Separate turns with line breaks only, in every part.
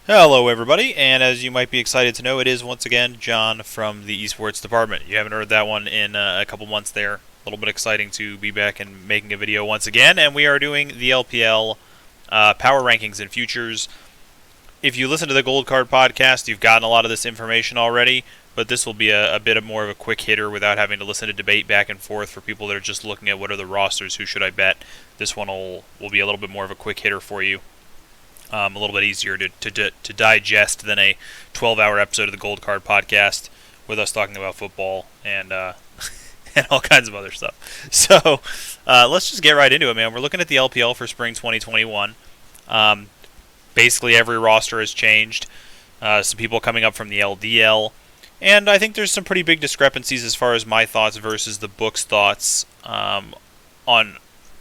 Hello, everybody, and as you might be excited to know, it is once again John from the Esports department. You haven't heard that one in a couple months there. A little bit exciting to be back and making a video once again, and we are doing the LPL power rankings and futures. If you listen to the Gold Card podcast, you've gotten a lot of this information already, but this will be a bit more of a quick hitter without having to listen to debate back and forth for people that are just looking at what are the rosters, who should I bet. This one will be a little bit more of a quick hitter for you. A little bit easier to digest than a 12-hour episode of the Gold Card podcast with us talking about football and and all kinds of other stuff. So let's just get right into it, man. We're looking at the LPL for spring 2021. Basically, every roster has changed. Some people coming up from the LDL. And I think there's some pretty big discrepancies as far as my thoughts versus the book's thoughts on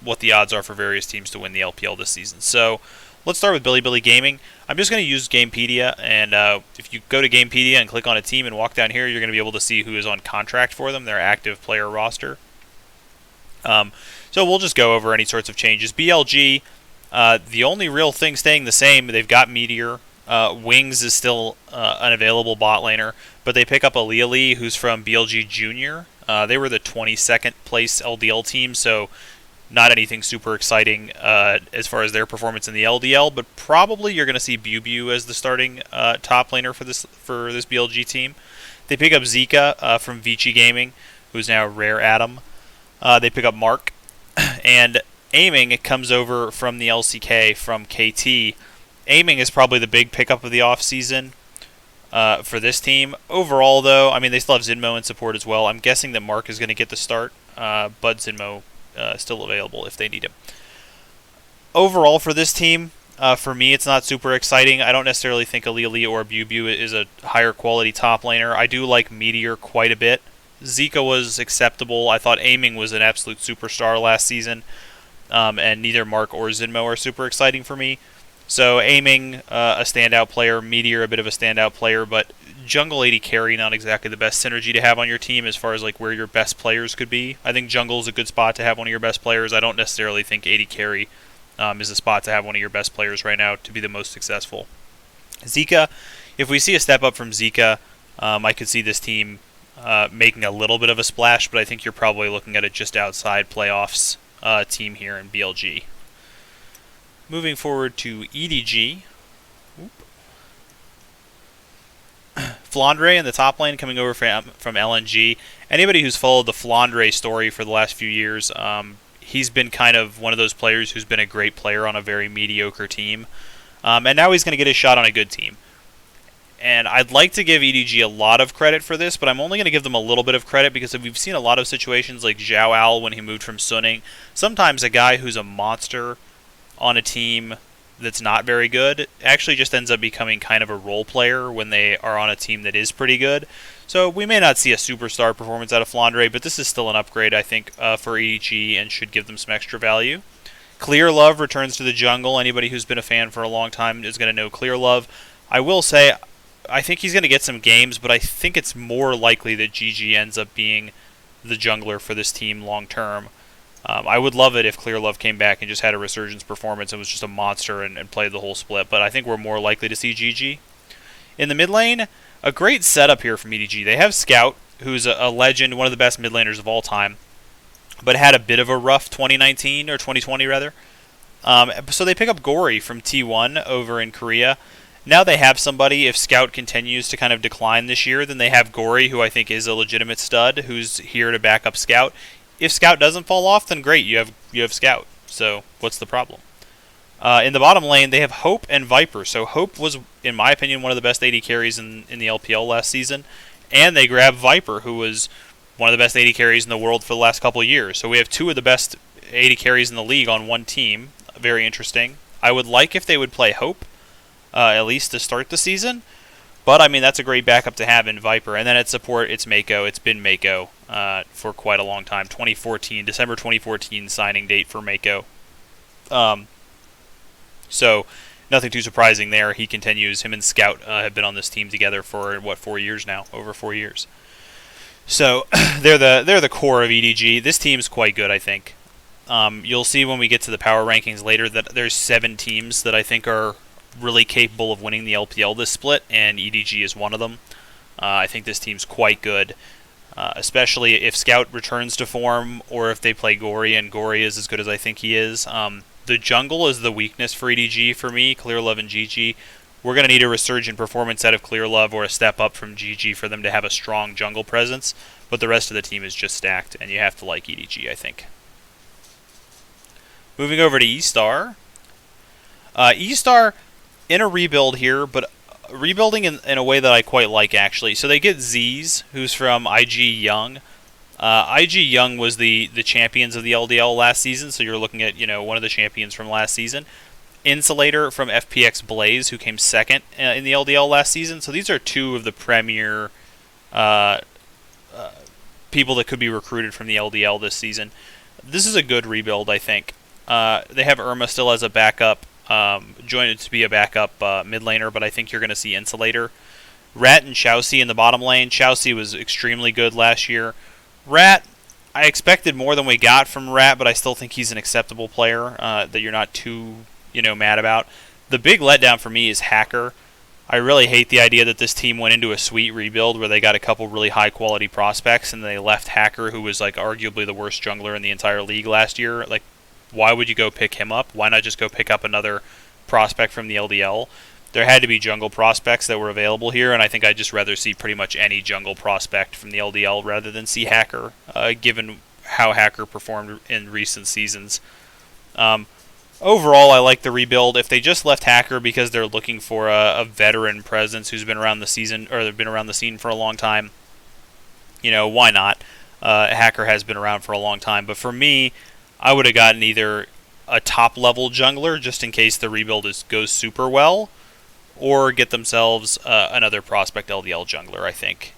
what the odds are for various teams to win the LPL this season. So let's start with Billy Gaming. I'm just going to use Gamepedia, and if you go to Gamepedia and click on a team and walk down here, you're going to be able to see who is on contract for them, their active player roster. So we'll just go over any sorts of changes. BLG, the only real thing staying the same, they've got Meteor. Wings is still an available bot laner, but they pick up Lee, who's from BLG Junior. They were the 22nd place LDL team, so not anything super exciting as far as their performance in the LDL, but probably you're going to see Bu as the starting top laner for this BLG team. They pick up Zika from Vici Gaming, who's now Rareatom. They pick up Mark, and Aiming comes over from the LCK from KT. Aiming is probably the big pickup of the offseason for this team. Overall, though, I mean, they still have Zinmo in support as well. I'm guessing that Mark is going to get the start, but Zinmo still available if they need him. Overall for this team, for me, it's not super exciting. I don't necessarily think Alili or Bu is a higher quality top laner. I do like Meteor quite a bit. Zika was acceptable. I thought Aiming was an absolute superstar last season, and neither Mark or Zinmo are super exciting for me. So Aiming, a standout player, Meteor, a bit of a standout player, but jungle AD carry, not exactly the best synergy to have on your team as far as like where your best players could be. I think jungle is a good spot to have one of your best players. I don't necessarily think AD carry is a spot to have one of your best players right now to be the most successful. Zika, if we see a step up from Zika, I could see this team making a little bit of a splash, but I think you're probably looking at a just outside playoffs team here in BLG. Moving forward to EDG. Flandre in the top lane coming over from LNG. Anybody who's followed the Flandre story for the last few years, he's been kind of one of those players who's been a great player on a very mediocre team. And now he's going to get his shot on a good team. And I'd like to give EDG a lot of credit for this, but I'm only going to give them a little bit of credit because we've seen a lot of situations like Zhao Al when he moved from Suning. Sometimes a guy who's a monster on a team that's not very good actually just ends up becoming kind of a role player when they are on a team that is pretty good. So we may not see a superstar performance out of Flandre, but this is still an upgrade, I think, for EDG and should give them some extra value. Clear Love returns to the jungle. Anybody who's been a fan for a long time is going to know Clear Love. I will say, I think he's going to get some games, but I think it's more likely that GG ends up being the jungler for this team long term. I would love it if Clear Love came back and just had a resurgence performance and was just a monster and played the whole split, but I think we're more likely to see GG. In the mid lane, a great setup here from EDG. They have Scout, who's a legend, one of the best mid laners of all time, but had a bit of a rough 2019, or 2020 rather. So they pick up Gory from T1 over in Korea. Now they have somebody, if Scout continues to kind of decline this year, then they have Gory, who I think is a legitimate stud, who's here to back up Scout. If Scout doesn't fall off, then great, you have Scout. So what's the problem? In the bottom lane, they have Hope and Viper. So Hope was, in my opinion, one of the best AD carries in the LPL last season. And they grab Viper, who was one of the best AD carries in the world for the last couple of years. So we have two of the best AD carries in the league on one team. Very interesting. I would like if they would play Hope, at least to start the season. But, I mean, that's a great backup to have in Viper. And then at support, it's Mako. It's been Mako for quite a long time. December 2014 signing date for Mako. So, nothing too surprising there. He continues. Him and Scout have been on this team together for, 4 years now? Over 4 years. So, they're the core of EDG. This team's quite good, I think. You'll see when we get to the power rankings later that there's 7 teams that I think are really capable of winning the LPL this split, and EDG is one of them. I think this team's quite good, especially if Scout returns to form or if they play Gory, and Gory is as good as I think he is. The jungle is the weakness for EDG for me, Clearlove and GG. We're going to need a resurgent performance out of Clearlove or a step up from GG for them to have a strong jungle presence, but the rest of the team is just stacked, and you have to like EDG, I think. Moving over to Estar. Estar in a rebuild here, but rebuilding in a way that I quite like, actually. So they get Z's, who's from IG Young. IG Young was the champions of the LDL last season, so you're looking at one of the champions from last season. Insulator from FPX Blaze, who came second in the LDL last season. So these are two of the premier people that could be recruited from the LDL this season. This is a good rebuild, I think. They have Irma still as a backup, joined to be a backup mid laner, but I think you're going to see Insulator. Rat and Chowsy in the bottom lane. Chowsy was extremely good last year. Rat, I expected more than we got from Rat, but I still think he's an acceptable player that you're not too mad about. The big letdown for me is Hacker. I really hate the idea that this team went into a sweet rebuild where they got a couple really high-quality prospects and they left Hacker, who was like arguably the worst jungler in the entire league last year. Like, why would you go pick him up? Why not just go pick up another prospect from the LDL? There had to be jungle prospects that were available here, and I think I'd just rather see pretty much any jungle prospect from the LDL rather than see Hacker, given how Hacker performed in recent seasons. Overall, I like the rebuild. If they just left Hacker because they're looking for a veteran presence who's been around the season or they've been around the scene for a long time, why not? Hacker has been around for a long time, but for me, I would have gotten either a top-level jungler just in case the rebuild goes super well, or get themselves another prospect LDL jungler, I think.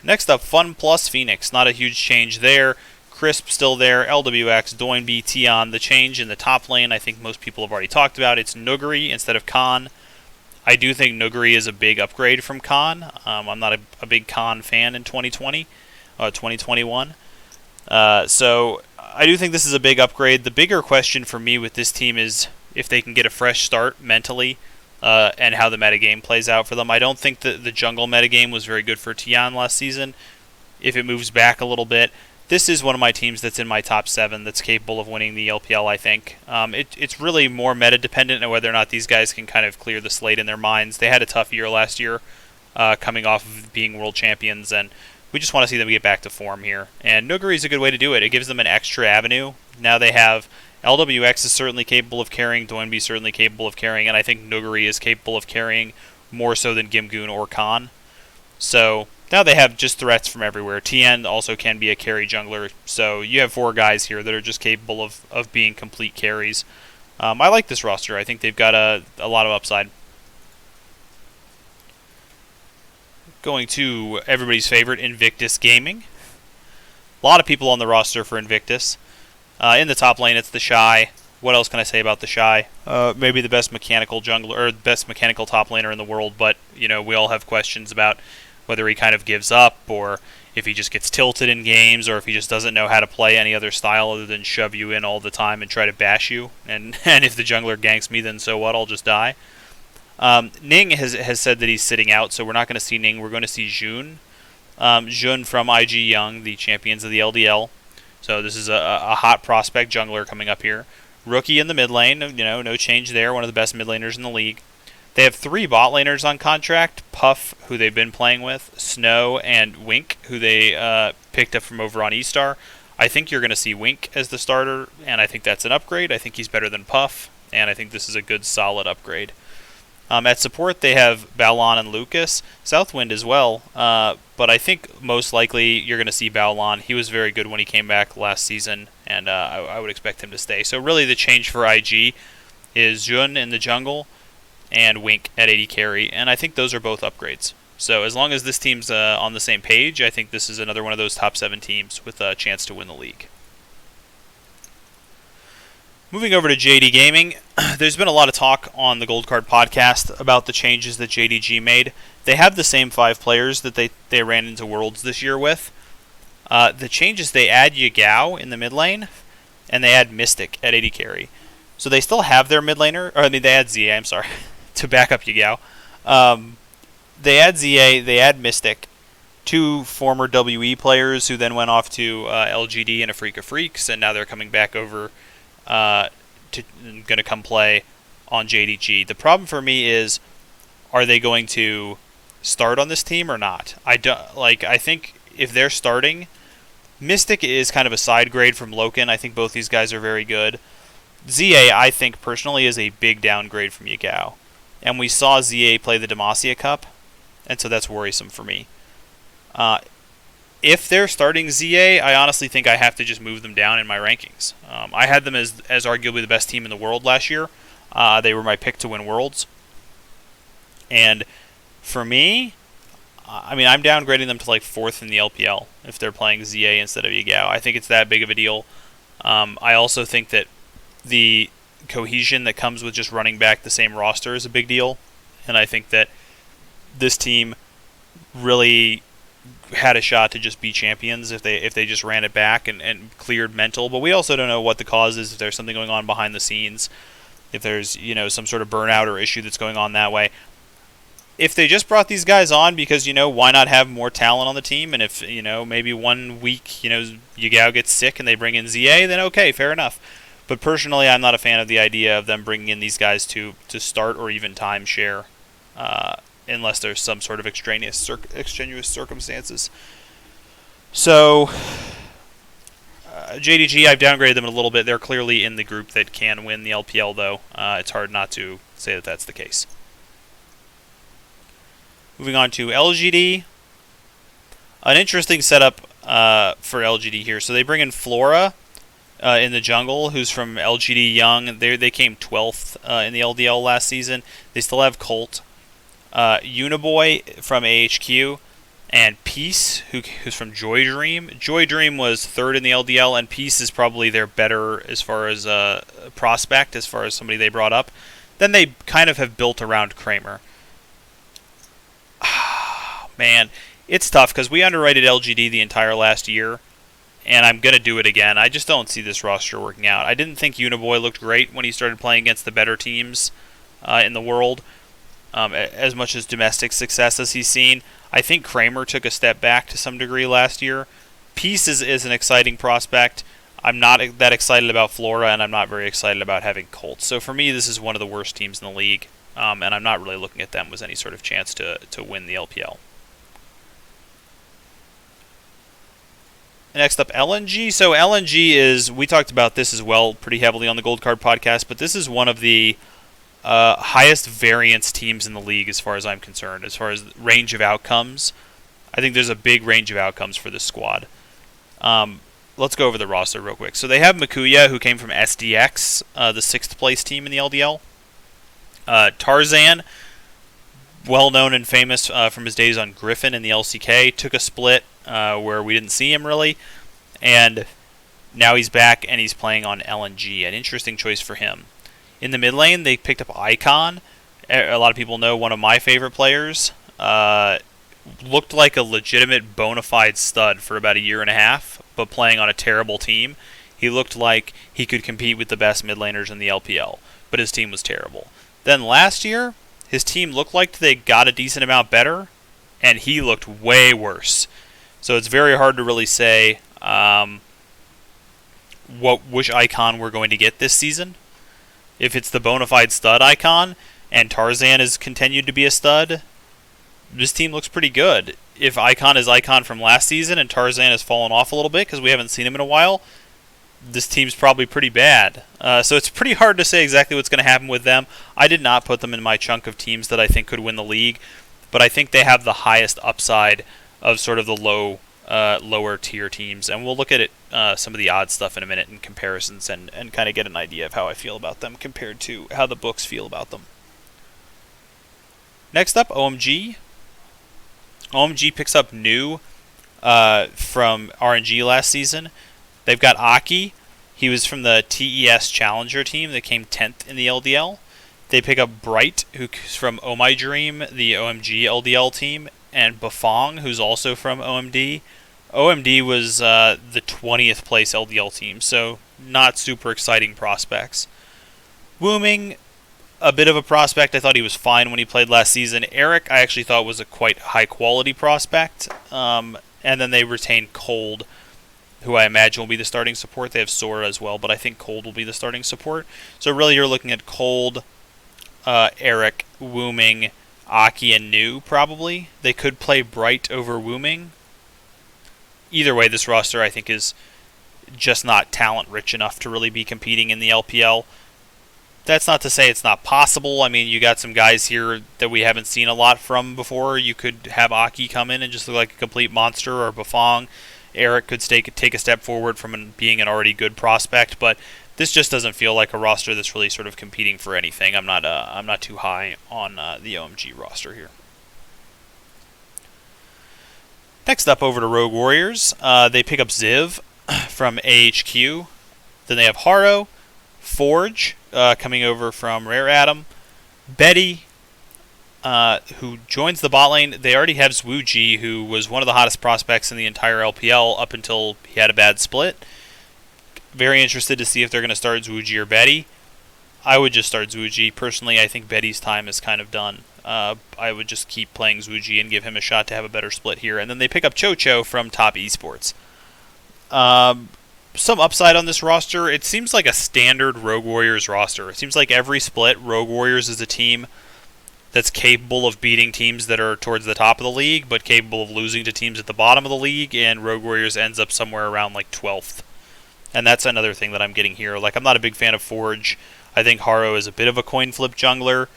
Next up, Fun Plus Phoenix. Not a huge change there. Crisp still there. LWX, Doinby, Tion. The change in the top lane, I think most people have already talked about. It's Nuguri instead of Khan. I do think Nuguri is a big upgrade from Khan. I'm not a big Khan fan in 2021. So I do think this is a big upgrade. The bigger question for me with this team is if they can get a fresh start mentally and how the metagame plays out for them. I don't think the jungle metagame was very good for Tion last season. If it moves back a little bit, this is one of my teams that's in my top 7 that's capable of winning the LPL, I think. It's really more meta-dependent on whether or not these guys can kind of clear the slate in their minds. They had a tough year last year coming off of being world champions, and we just want to see them get back to form here. And Nuguri is a good way to do it. It gives them an extra avenue. Now they have LWX is certainly capable of carrying, Doinby is certainly capable of carrying, and I think Nuguri is capable of carrying more so than Gimgoon or Khan. So now they have just threats from everywhere. Tien also can be a carry jungler, so you have 4 guys here that are just capable of being complete carries. I like this roster. I think they've got a lot of upside. Going to everybody's favorite, Invictus Gaming. A lot of people on the roster for Invictus. In the top lane, it's the Shy. What else can I say about the Shy? Maybe the best mechanical jungler or best mechanical top laner in the world, but we all have questions about whether he kind of gives up or if he just gets tilted in games or if he just doesn't know how to play any other style other than shove you in all the time and try to bash you. And if the jungler ganks me, then so what? I'll just die. Ning has said that he's sitting out, so we're not going to see Ning. We're going to see Jun. Jun from IG Young, the champions of the LDL. So this is a hot prospect jungler coming up here. Rookie in the mid lane, no change there. One of the best mid laners in the league. They have 3 bot laners on contract. Puff, who they've been playing with. Snow, and Wink, who they picked up from over on Estar. I think you're going to see Wink as the starter, and I think that's an upgrade. I think he's better than Puff, and I think this is a good, solid upgrade. At support, they have Baolon and Lucas. Southwind as well, but I think most likely you're going to see Baolon. He was very good when he came back last season, and I would expect him to stay. So really the change for IG is Jun in the jungle and Wink at 80 carry, and I think those are both upgrades. So as long as this team's on the same page, I think this is another one of those top 7 teams with a chance to win the league. Moving over to JD Gaming, there's been a lot of talk on the Gold Card podcast about the changes that JDG made. They have the same 5 players that they ran into Worlds this year with. The changes, they add Yagao in the mid lane, and they add Mystic at 80 carry. So they still have their mid laner, or I mean, they add ZA. I'm sorry, to back up Yagao. They add ZA, they add Mystic, two former WE players who then went off to LGD and a Freak of Freaks, and now they're coming back over going to come play on JDG. The problem for me is, are they going to start on this team or not? I think if they're starting, Mystic is kind of a side grade from Loken. I think both these guys are very good. ZA, I think personally, is a big downgrade from Yagao, and we saw ZA play the Demacia Cup, and so that's worrisome for me. If they're starting ZA, I honestly think I have to just move them down in my rankings. I had them as arguably the best team in the world last year. They were my pick to win Worlds. And for me, I mean, I'm downgrading them to like 4th in the LPL if they're playing ZA instead of Yagao. I think it's that big of a deal. I also think that the cohesion that comes with just running back the same roster is a big deal. And I think that this team really had a shot to just be champions if they just ran it back and cleared mental. But we also don't know what the cause is, if there's something going on behind the scenes, if there's some sort of burnout or issue that's going on that way. If they just brought these guys on because why not have more talent on the team, and if maybe 1 week Yagao gets sick and they bring in ZA, then okay, fair enough. But personally, I'm not a fan of the idea of them bringing in these guys to start or even timeshare. Unless there's some sort of extraneous circumstances. So, JDG, I've downgraded them a little bit. They're clearly in the group that can win the LPL, though. It's hard not to say that that's the case. Moving on to LGD. An interesting setup for LGD here. So they bring in Flora in the jungle, who's from LGD Young. They came 12th in the LDL last season. They still have Colt. Uniboy from AHQ, and Peace, who's from Joy Dream. Joy Dream was 3rd in the LDL, and Peace is probably their better as far as prospect, as far as somebody they brought up. Then they kind of have built around Kramer. Man, it's tough because we underrated LGD the entire last year, and I'm going to do it again. I just don't see this roster working out. I didn't think Uniboy looked great when he started playing against the better teams in the world. As much as domestic success as he's seen. I think Kramer took a step back to some degree last year. Peace is an exciting prospect. I'm not that excited about Flora, and I'm not very excited about having Colts. So for me, this is one of the worst teams in the league, and I'm not really looking at them as any sort of chance to win the LPL. Next up, LNG. So LNG is, we talked about this as well pretty heavily on the Gold Card podcast, but this is one of the highest variance teams in the league as far as I'm concerned, as far as range of outcomes. I think there's a big range of outcomes for this squad. Let's go over the roster real quick. So they have Makuya, who came from SDX, the 6th place team in the LDL. Tarzan, well known and famous from his days on Griffin in the LCK, took a split where we didn't see him really, and now he's back and he's playing on LNG. An interesting choice for him. In the mid lane, they picked up Icon. A lot of people know one of my favorite players. Looked like a legitimate bona fide stud for about a year and a half, but playing on a terrible team. He looked like he could compete with the best mid laners in the LPL, but his team was terrible. Then last year, his team looked like they got a decent amount better, and he looked way worse. So it's very hard to really say which Icon we're going to get this season. If it's the bona fide stud Icon, and Tarzan has continued to be a stud, this team looks pretty good. If Icon is Icon from last season and Tarzan has fallen off a little bit because we haven't seen him in a while, this team's probably pretty bad. So it's pretty hard to say exactly what's going to happen with them. I did not put them in my chunk of teams that I think could win the league, but I think they have the highest upside of sort of the lower tier teams, and we'll look at it, some of the odd stuff in a minute in comparisons and kind of get an idea of how I feel about them compared to how the books feel about them. Next up, OMG. OMG picks up new from RNG last season. They've got Aki. He was from the TES Challenger team that came 10th in the LDL. They pick up Bright, who's from Oh My Dream, the OMG LDL team, and Bafong, who's also from OMD. OMD was the 20th place LDL team, so not super exciting prospects. Wooming, a bit of a prospect. I thought he was fine when he played last season. Eric, I actually thought was a quite high-quality prospect. And then they retain Cold, who I imagine will be the starting support. They have Sora as well, but I think Cold will be the starting support. So really you're looking at Cold, Eric, Wooming, Aki, and New, probably. They could play Bright over Wooming. Either way, this roster, I think, is just not talent-rich enough to really be competing in the LPL. That's not to say it's not possible. I mean, you got some guys here that we haven't seen a lot from before. You could have Aki come in and just look like a complete monster, or Bafong. Eric could take a step forward from being an already good prospect, but this just doesn't feel like a roster that's really sort of competing for anything. I'm not too high on the OMG roster here. Next up, over to Rogue Warriors. They pick up Ziv from AHQ. Then they have Haro, Forge coming over from Rareatom, Betty, who joins the bot lane. They already have Zwuji, who was one of the hottest prospects in the entire LPL up until he had a bad split. Very interested to see if they're going to start Zwuji or Betty. I would just start Zwuji. Personally, I think Betty's time is kind of done. I would just keep playing Zwuji and give him a shot to have a better split here. And then they pick up Chocho from Top Esports. Some upside on this roster. It seems like a standard Rogue Warriors roster. It seems like every split, Rogue Warriors is a team that's capable of beating teams that are towards the top of the league, but capable of losing to teams at the bottom of the league, and Rogue Warriors ends up somewhere around like 12th. And that's another thing that I'm getting here. Like, I'm not a big fan of Forge. I think Haro is a bit of a coin flip jungler.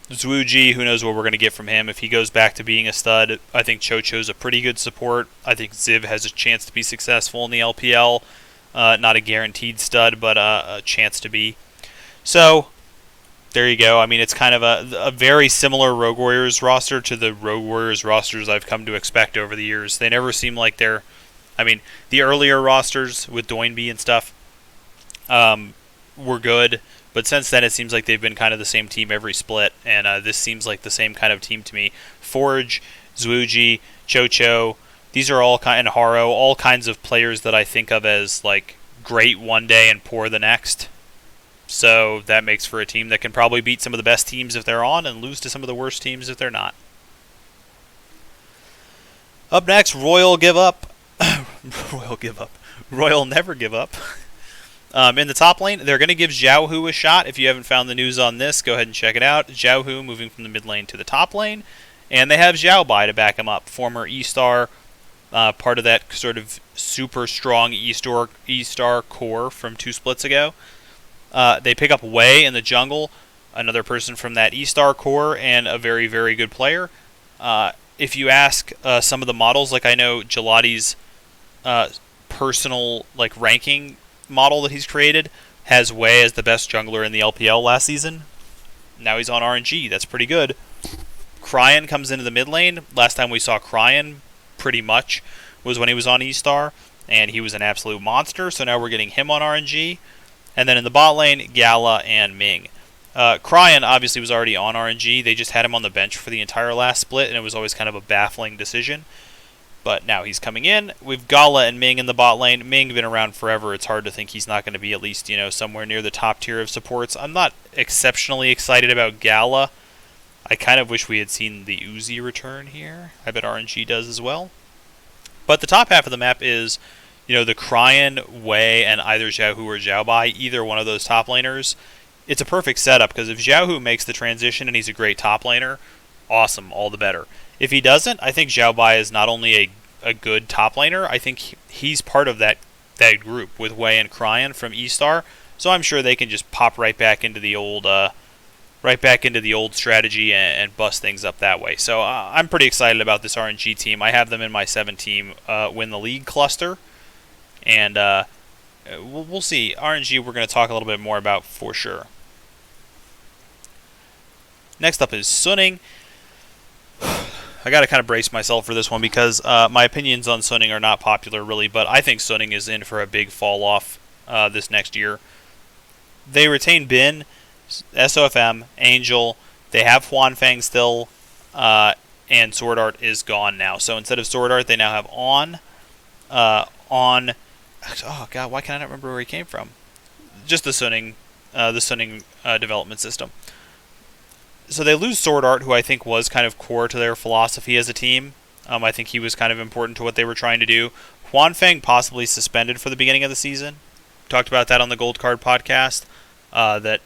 Zwuji, who knows what we're going to get from him if he goes back to being a stud. I think Chocho's a pretty good support. I think Ziv has a chance to be successful in the LPL. Not a guaranteed stud, but a chance to be. So, there you go. I mean, it's kind of a very similar Rogue Warriors roster to the Rogue Warriors rosters I've come to expect over the years. They never seem like they're... I mean, the earlier rosters with Doinby and stuff were good, but since then it seems like they've been kind of the same team every split, and this seems like the same kind of team to me. Forge, Zwuji, Chocho, these are all and Haro, all kinds of players that I think of as like great one day and poor the next. So that makes for a team that can probably beat some of the best teams if they're on and lose to some of the worst teams if they're not. Up next, Royal Give Up. Royal Never Give Up. In the top lane, they're going to give Xiaohu a shot. If you haven't found the news on this, go ahead and check it out. Xiaohu moving from the mid lane to the top lane. And they have Xiaobai to back him up. Former Estar, part of that sort of super strong Estar core from 2 splits ago. They pick up Wei in the jungle, another person from that Estar core, and a very, very good player. If you ask some of the models, like I know Gelati's personal like ranking model that he's created has Wei as the best jungler in the LPL last season. Now he's on RNG. That's pretty good. Kryon comes into the mid lane. Last time we saw Kryon pretty much was when he was on Estar, and he was an absolute monster. So now we're getting him on RNG. And then in the bot lane, Gala and Ming. Kryon obviously was already on RNG. They just had him on the bench for the entire last split, and it was always kind of a baffling decision. But now he's coming in. We've Gala and Ming in the bot lane. Ming been around forever. It's hard to think he's not going to be at least, somewhere near the top tier of supports. I'm not exceptionally excited about Gala. I kind of wish we had seen the Uzi return here. I bet RNG does as well. But the top half of the map is, the Kryon, Wei, and either Xiaohu or Xiaobai, either one of those top laners. It's a perfect setup, because if Xiaohu makes the transition and he's a great top laner, awesome, all the better. If he doesn't, I think Xiaobai is not only a good top laner, I think he's part of that group with Wei and Kryon from Estar. So I'm sure they can just pop right back into the old strategy and bust things up that way. So I'm pretty excited about this RNG team. I have them in my 7-team win the league cluster, and we'll see. RNG we're going to talk a little bit more about for sure. Next up is Suning. I got to kind of brace myself for this one because my opinions on Suning are not popular really, but I think Suning is in for a big fall off this next year. They retain Bin, SOFM, Angel. They have Huanfeng still, and Sword Art is gone now. So instead of Sword Art, they now have On. Oh god, why can I not remember where he came from? Just the Suning the Suning development system. So they lose Sword Art, who I think was kind of core to their philosophy as a team. I think he was kind of important to what they were trying to do. Huanfeng possibly suspended for the beginning of the season. Talked about that on the Gold Card podcast. That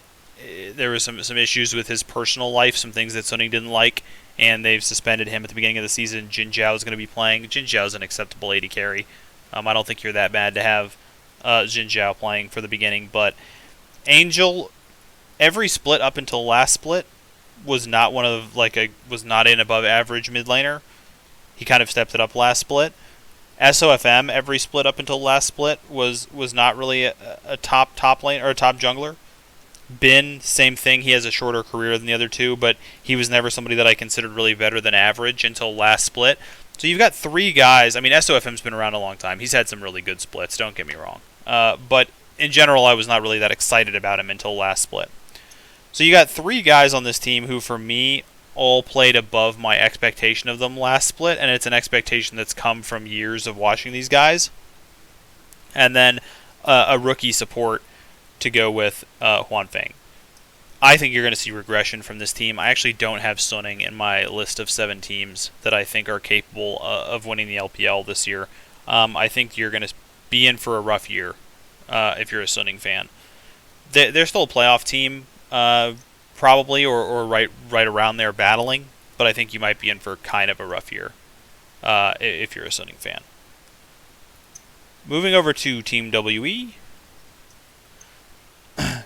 there was some issues with his personal life, some things that Suning didn't like, and they've suspended him at the beginning of the season. Jin Zhao is going to be playing. Jin Zhao is an acceptable AD carry. I don't think you're that bad to have Jin Zhao playing for the beginning, but Angel, every split up until last split was not was not an above average mid laner. He kind of stepped it up last split. SOFM, every split up until last split was not really a top lane or a top jungler. Bin, same thing. He has a shorter career than the other two, but he was never somebody that I considered really better than average until last split. So you've got three guys. I mean, SOFM's been around a long time. He's had some really good splits, don't get me wrong. But in general, I was not really that excited about him until last split. So you got three guys on this team who, for me, all played above my expectation of them last split, and it's an expectation that's come from years of watching these guys. And then a rookie support to go with Huanfeng. I think you're going to see regression from this team. I actually don't have Suning in my list of 7 teams that I think are capable of winning the LPL this year. I think you're going to be in for a rough year if you're a Suning fan. They're still a playoff team, probably, or right around there battling, but I think you might be in for kind of a rough year if you're a Suning fan. Moving over to Team WE.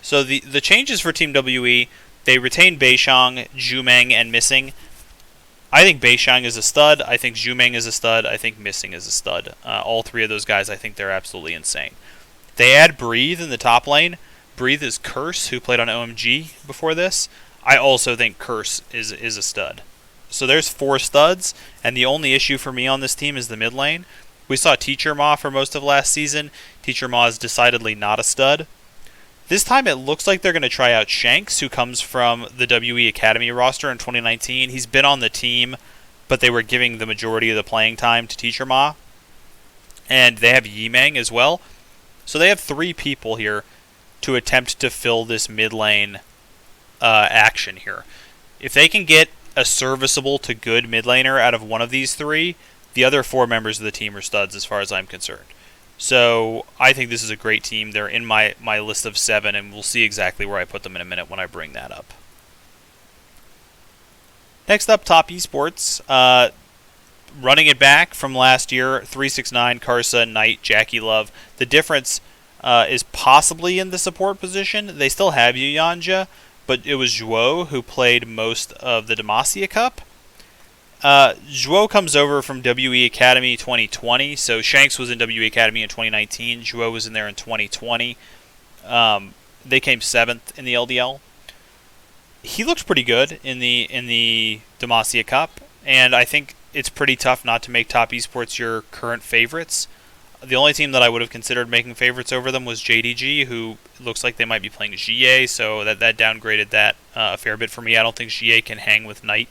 So the changes for Team WE, they retain Beishang, Zhumeng, and Missing. I think Beishang is a stud. I think Zhumeng is a stud. I think Missing is a stud. All three of those guys, I think they're absolutely insane. They add Breathe in the top lane. Breathe is Curse, who played on OMG before this. I also think Curse is a stud. So there's 4 studs, and the only issue for me on this team is the mid lane. We saw Teacher Ma for most of last season. Teacher Ma is decidedly not a stud. This time it looks like they're going to try out Shanks, who comes from the WE Academy roster in 2019. He's been on the team, but they were giving the majority of the playing time to Teacher Ma. And they have Yimeng as well. So they have 3 people here to attempt to fill this mid lane action here. If they can get a serviceable to good mid laner out of one of these 3, the other 4 members of the team are studs as far as I'm concerned. So I think this is a great team. They're in my list of 7, and we'll see exactly where I put them in a minute when I bring that up. Next up, Top Esports. Running it back from last year, 369, Karsa, Knight, Jackie Love. The difference is possibly in the support position. They still have Yuyanja, but it was Zhuo who played most of the Demacia Cup. Zhuo comes over from WE Academy 2020, so Shanks was in WE Academy in 2019. Zhuo was in there in 2020. They came 7th in the LDL. He looked pretty good in the Demacia Cup, and I think it's pretty tough not to make Top Esports your current favorites. The only team that I would have considered making favorites over them was JDG, who looks like they might be playing GA, so that downgraded that a fair bit for me. I don't think GA can hang with Knight,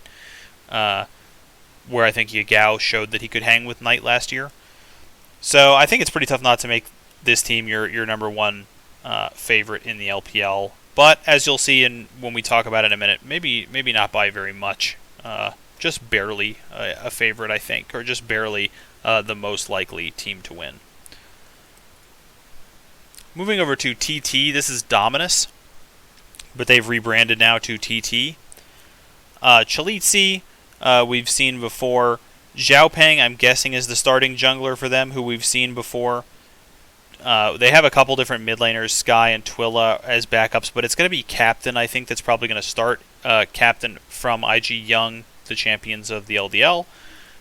where I think Yagao showed that he could hang with Knight last year. So I think it's pretty tough not to make this team your number 1 favorite in the LPL. But as you'll see when we talk about it in a minute, maybe not by very much. Just barely a favorite, I think, or just barely the most likely team to win. Moving over to TT, this is Dominus, but they've rebranded now to TT. Chalitzi, we've seen before. Xiaopeng, I'm guessing, is the starting jungler for them, who we've seen before. They have a couple different mid laners, Sky and Twilla, as backups, but it's going to be Captain, I think, that's probably going to start. Captain from IG Young, the champions of the LDL.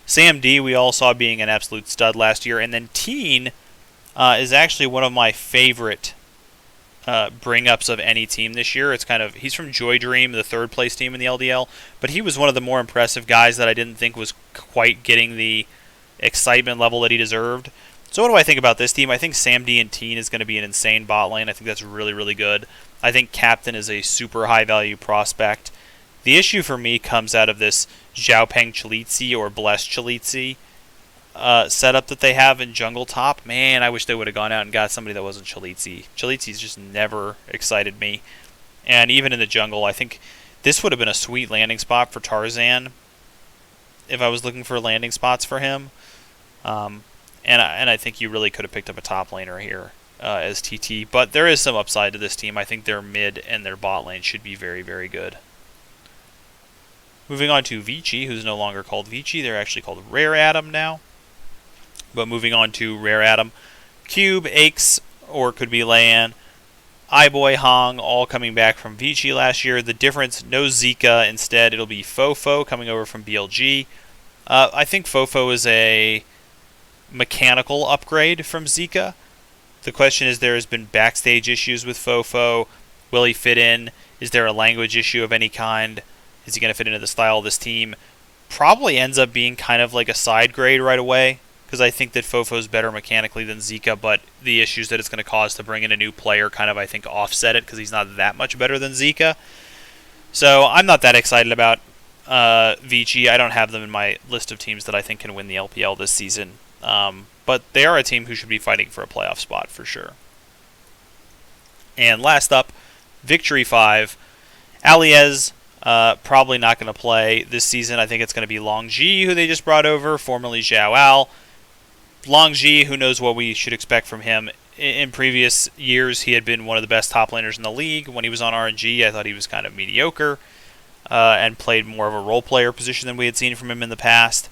Sam D, we all saw being an absolute stud last year. And then Teen is actually one of my favorite bring-ups of any team this year. He's from Joy Dream, the 3rd place team in the LDL, but he was one of the more impressive guys that I didn't think was quite getting the excitement level that he deserved. So what do I think about this team? I think Sam D and Teen is going to be an insane bot lane. I think that's really, really good. I think Captain is a super high-value prospect. The issue for me comes out of this Xiaopeng Chalitzi or Bless Chalitzi setup that they have in jungle top. Man, I wish they would have gone out and got somebody that wasn't Chalitzi. Chalitzi's just never excited me. And even in the jungle, I think this would have been a sweet landing spot for Tarzan if I was looking for landing spots for him. And I think you really could have picked up a top laner here as TT. But there is some upside to this team. I think their mid and their bot lane should be very, very good. Moving on to Vici, who's no longer called Vici. They're actually called Rareatom now. But moving on to Rareatom, Cube, Aches, or could be Layan, iBoy, Hong, all coming back from Vici last year. The difference, no Zika. Instead, it'll be Fofo coming over from BLG. I think Fofo is a mechanical upgrade from Zika. The question is, there has been backstage issues with Fofo. Will he fit in? Is there a language issue of any kind? Is he going to fit into the style of this team? Probably ends up being kind of like a side grade right away, because I think that Fofo is better mechanically than Zika, but the issues that it's going to cause to bring in a new player kind of, I think, offset it, because he's not that much better than Zika. So I'm not that excited about Vici. I don't have them in my list of teams that I think can win the LPL this season. But they are a team who should be fighting for a playoff spot for sure. And last up, Victory 5. Aliez, probably not going to play this season. I think it's going to be Longji, who they just brought over, formerly Xiao Al. Longji, who knows what we should expect from him. In previous years, he had been one of the best top laners in the league. When he was on RNG, I thought he was kind of mediocre and played more of a role player position than we had seen from him in the past.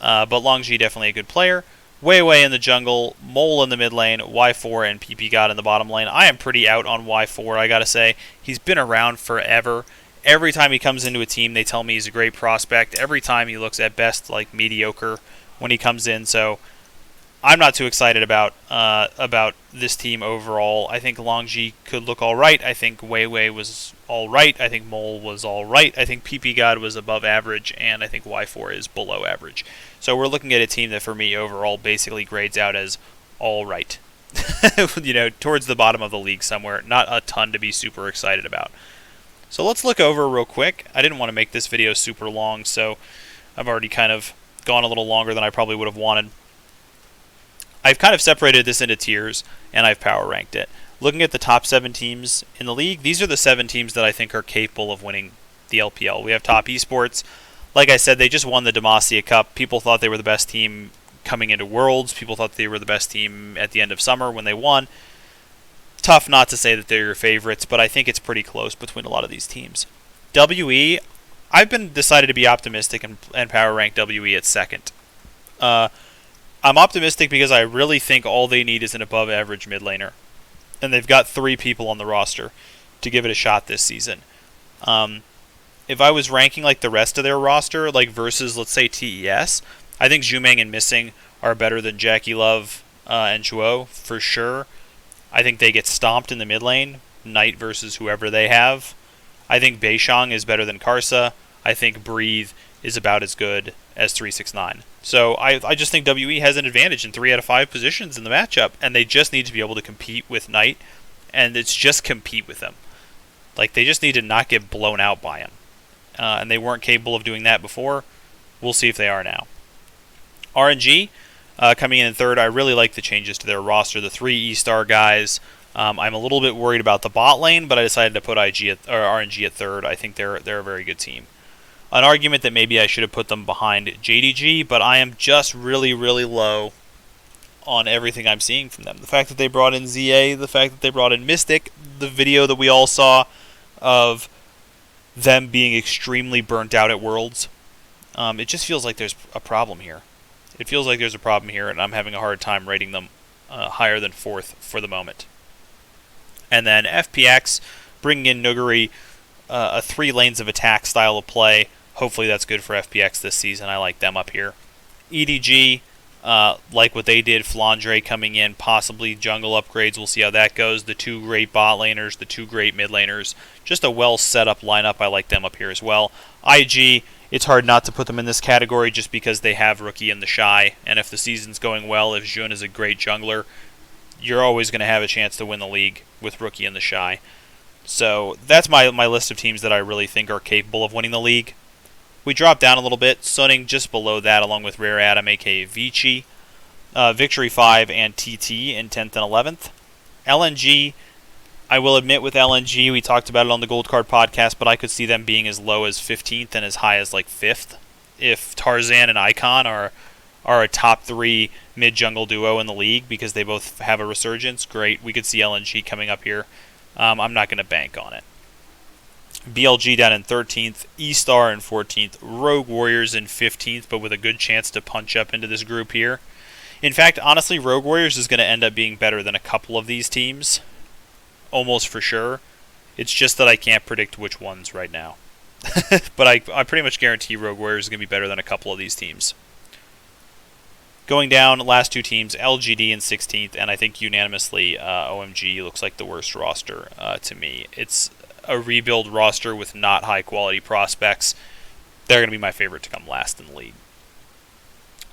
But Longji, definitely a good player. Weiwei in the jungle, Mole in the mid lane, Y4 and PP God in the bottom lane. I am pretty out on Y4, I gotta say. He's been around forever. Every time he comes into a team, they tell me he's a great prospect. Every time he looks at best like mediocre when he comes in. So I'm not too excited about this team overall. I think Longji could look all right. I think Weiwei was all right. I think Mole was all right. I think PP God was above average, and I think Y4 is below average. So we're looking at a team that, for me, overall, basically grades out as all right. Towards the bottom of the league somewhere. Not a ton to be super excited about. So let's look over real quick. I didn't want to make this video super long, so I've already kind of gone a little longer than I probably would have wanted. I've kind of separated this into tiers, and I've power ranked it. Looking at the top 7 teams in the league, these are the 7 teams that I think are capable of winning the LPL. We have top Esports. Like I said, they just won the Demacia Cup. People thought they were the best team coming into Worlds. People thought they were the best team at the end of summer when they won. Tough not to say that they're your favorites, but I think it's pretty close between a lot of these teams. WE, I've been decided to be optimistic and power rank WE at second. I'm optimistic because I really think all they need is an above average mid laner. And they've got 3 people on the roster to give it a shot this season. If I was ranking like the rest of their roster, like versus, let's say, TES, I think Zhumeng and Missing are better than Jackie Love and Chuo, for sure. I think they get stomped in the mid lane, Knight versus whoever they have. I think Beishang is better than Karsa. I think Breathe is about as good as 369. So I just think WE has an advantage in 3 out of 5 positions in the matchup, and they just need to be able to compete with Knight, and it's just compete with them. Like, they just need to not get blown out by him. And they weren't capable of doing that before. We'll see if they are now. RNG, coming in third, I really like the changes to their roster. The 3 Estar guys. I'm a little bit worried about the bot lane, but I decided to put RNG at third. I think they're a very good team. An argument that maybe I should have put them behind JDG, but I am just really, really low on everything I'm seeing from them. The fact that they brought in ZA, the fact that they brought in Mystic, the video that we all saw of them being extremely burnt out at Worlds, it just feels like there's a problem here. It feels like there's a problem here, and I'm having a hard time rating them higher than 4th for the moment. And then FPX, bringing in Nuguri, a 3 lanes of attack style of play. Hopefully that's good for FPX this season. I like them up here. EDG, like what they did, Flandre coming in, possibly jungle upgrades. We'll see how that goes. The 2 great bot laners, the 2 great mid laners. Just a well set up lineup. I like them up here as well. IG, it's hard not to put them in this category just because they have Rookie and the Shy. And if the season's going well, if Jun is a great jungler, you're always going to have a chance to win the league with Rookie and the Shy. So that's my list of teams that I really think are capable of winning the league. We drop down a little bit, Sunning just below that, along with Rareatom, aka Vici, Victory 5, and TT in 10th and 11th. LNG, I will admit with LNG, we talked about it on the Gold Card podcast, but I could see them being as low as 15th and as high as like 5th. If Tarzan and Icon are a top 3 mid-jungle duo in the league because they both have a resurgence, great. We could see LNG coming up here. I'm not going to bank on it. BLG down in 13th, Estar in 14th, Rogue Warriors in 15th, but with a good chance to punch up into this group here. In fact, honestly, Rogue Warriors is going to end up being better than a couple of these teams. Almost for sure. It's just that I can't predict which ones right now. But I pretty much guarantee Rogue Warriors is going to be better than a couple of these teams. Going down, last 2 teams, LGD in 16th, and I think unanimously OMG looks like the worst roster to me. It's a rebuild roster with not high-quality prospects. They're going to be my favorite to come last in the league.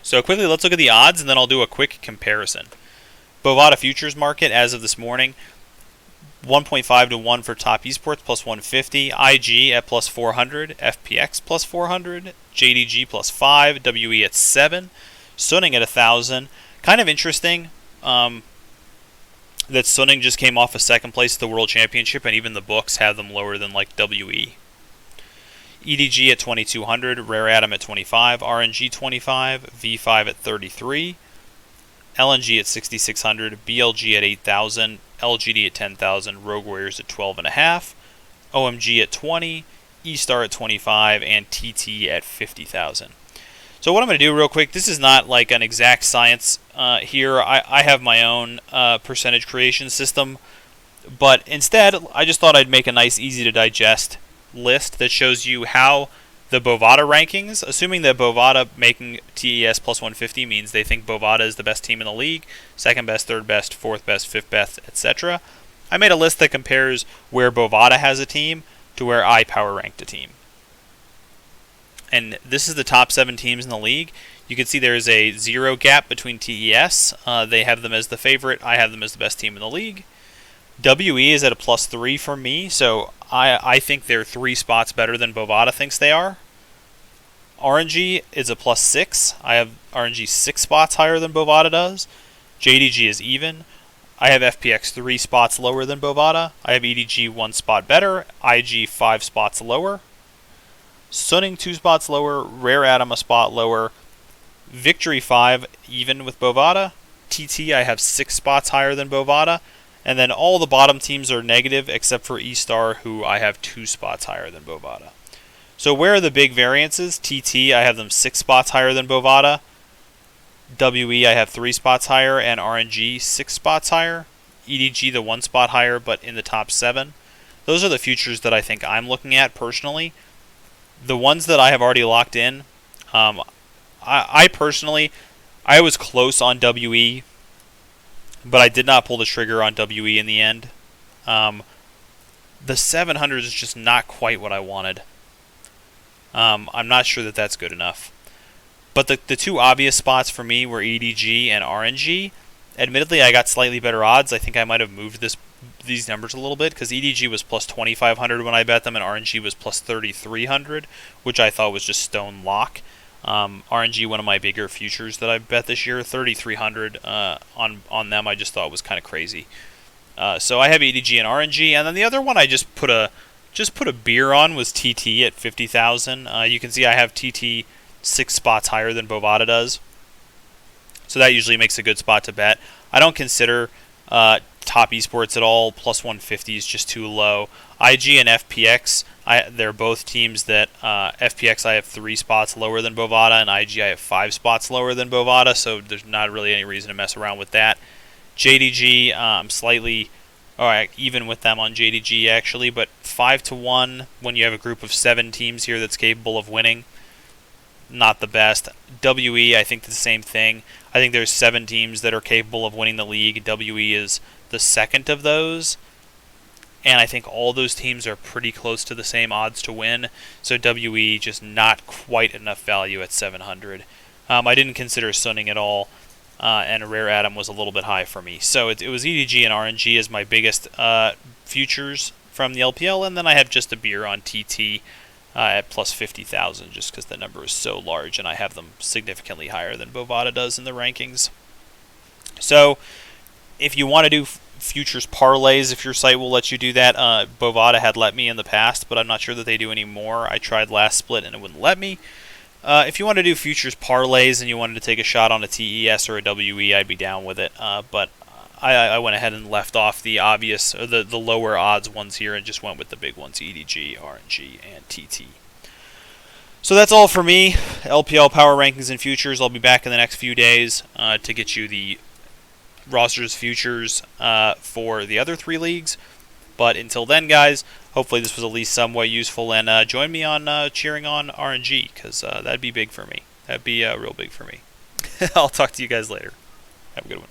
So quickly, let's look at the odds, and then I'll do a quick comparison. Bovada Futures market as of this morning, 1.5 to 1 for top esports, plus 150. IG at plus 400. FPX plus 400. JDG plus 5. WE at 7. Suning at 1,000. Kind of interesting that Suning just came off a second place at the World Championship, and even the books have them lower than like WE. EDG at 2,200. Rareatom at 25. RNG 25. V5 at 33. LNG at 6,600. BLG at 8,000. LGD at 10,000, Rogue Warriors at 12.5, OMG at 20, Estar at 25, and TT at 50,000. So what I'm going to do real quick, this is not like an exact science here. I have my own percentage creation system, but instead I just thought I'd make a nice, easy to digest list that shows you how the Bovada rankings, assuming that Bovada making TES plus 150 means they think Bovada is the best team in the league, second best, third best, fourth best, fifth best, etc. I made a list that compares where Bovada has a team to where I power ranked a team. And this is the top 7 teams in the league. You can see there is a 0 gap between TES. They have them as the favorite. I have them as the best team in the league. WE is at a plus 3 for me, so I think they're 3 spots better than Bovada thinks they are. RNG is a plus 6. I have RNG 6 spots higher than Bovada does. JDG is even. I have FPX 3 spots lower than Bovada. I have EDG 1 spot better. IG 5 spots lower. Suning 2 spots lower. Rareatom a spot lower. Victory 5 even with Bovada. TT I have 6 spots higher than Bovada. And then all the bottom teams are negative except for Estar, who I have 2 spots higher than Bovada. So where are the big variances? TT, I have them 6 spots higher than Bovada. WE, I have 3 spots higher. And RNG, 6 spots higher. EDG, the 1 spot higher, but in the top 7. Those are the futures that I think I'm looking at personally. The ones that I have already locked in, I personally, I was close on WE, but I did not pull the trigger on WE in the end. The 700 is just not quite what I wanted. I'm not sure that that's good enough. But the 2 obvious spots for me were EDG and RNG. Admittedly, I got slightly better odds. I think I might have moved these numbers a little bit because EDG was plus 2,500 when I bet them, and RNG was plus 3,300, which I thought was just stone lock. RNG, one of my bigger futures that I bet this year, 3,300 on them. I just thought was kind of crazy. So I have EDG and RNG, and then the other one I just put a beer on was TT at 50,000. You can see I have TT 6 spots higher than Bovada does, so that usually makes a good spot to bet. I don't consider top esports at all. Plus 150 is just too low. IG and FPX, they're both teams that FPX I have 3 spots lower than Bovada, and IG I have 5 spots lower than Bovada, so there's not really any reason to mess around with that. JDG, I'm slightly even with them on JDG actually, but 5 to 1 when you have a group of 7 teams here that's capable of winning, not the best. WE, I think the same thing. I think there's 7 teams that are capable of winning the league. WE is the second of those, and I think all those teams are pretty close to the same odds to win, so WE just not quite enough value at 700. I didn't consider Suning at all, and Rareatom was a little bit high for me. So it was EDG and RNG as my biggest futures from the LPL, and then I have just a beer on TT at plus 50,000 just because the number is so large, and I have them significantly higher than Bovada does in the rankings. So if you want to do futures parlays if your site will let you do that. Bovada had let me in the past, but I'm not sure that they do anymore. I tried last split and it wouldn't let me. If you want to do futures parlays and you wanted to take a shot on a TES or a WE, I'd be down with it. But I went ahead and left off the obvious, or the lower odds ones here, and just went with the big ones: EDG, RNG, and TT. So that's all for me. LPL power rankings and futures. I'll be back in the next few days to get you the rosters futures for the other 3 leagues. But until then, guys, hopefully this was at least somewhat useful, and join me on cheering on RNG, because that'd be big for me. That'd be real big for me. I'll talk to you guys later. Have a good one.